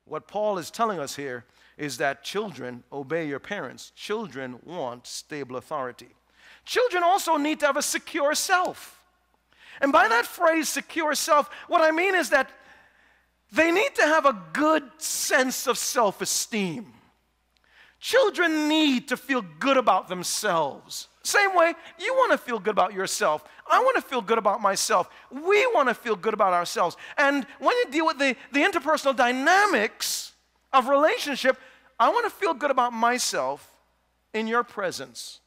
What Paul is telling us here is that children obey your parents. Children want stable authority. Children also need to have a secure self. And by that phrase, secure self, what I mean is that they need to have a good sense of self-esteem. Children need to feel good about themselves. Same way, you want to feel good about yourself. I want to feel good about myself. We want to feel good about ourselves. And when you deal with the interpersonal dynamics of relationship, I want to feel good about myself in your presence.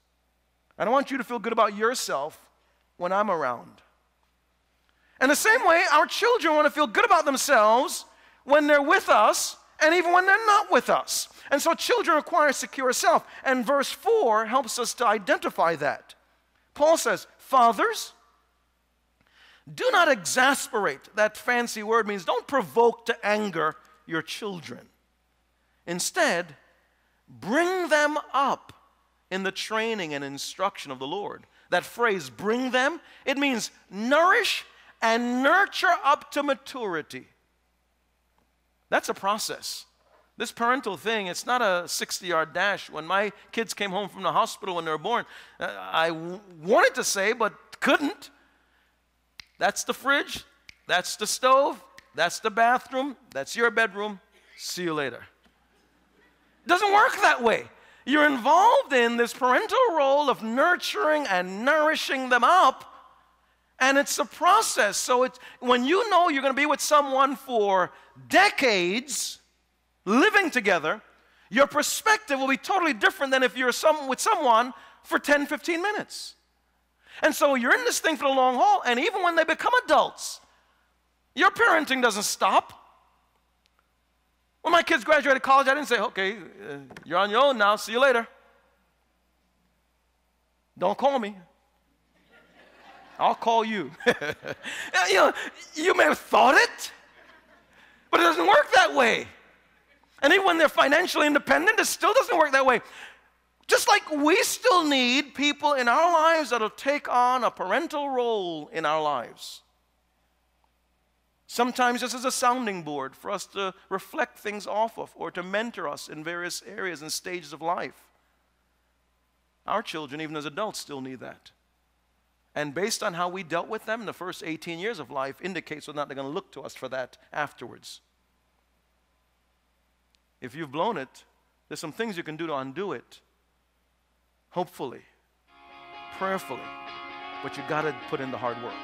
And I want you to feel good about yourself when I'm around. And the same way, our children want to feel good about themselves when they're with us and even when they're not with us. And so children require a secure self. And verse 4 helps us to identify that. Paul says, fathers, do not exasperate. That fancy word means don't provoke to anger your children. Instead, bring them up in the training and instruction of the Lord. That phrase, bring them, it means nourish and nurture up to maturity. That's a process. This parental thing, it's not a 60-yard dash. When my kids came home from the hospital when they were born, I wanted to say, but couldn't. That's the fridge, that's the stove, that's the bathroom, that's your bedroom. See you later. It doesn't work that way. You're involved in this parental role of nurturing and nourishing them up, and it's a process. So when you know you're going to be with someone for decades, living together, your perspective will be totally different than if you're with someone for 10, 15 minutes. And so you're in this thing for the long haul, and even when they become adults, your parenting doesn't stop. When my kids graduated college, I didn't say, okay, you're on your own now, see you later. Don't call me. I'll call you. You may have thought it, but it doesn't work that way. And even when they're financially independent, it still doesn't work that way. Just like we still need people in our lives that'll take on a parental role in our lives. Sometimes just as a sounding board for us to reflect things off of or to mentor us in various areas and stages of life. Our children, even as adults, still need that. And based on how we dealt with them in the first 18 years of life indicates whether or not they're going to look to us for that afterwards. If you've blown it, there's some things you can do to undo it. Hopefully, prayerfully, but you got to put in the hard work.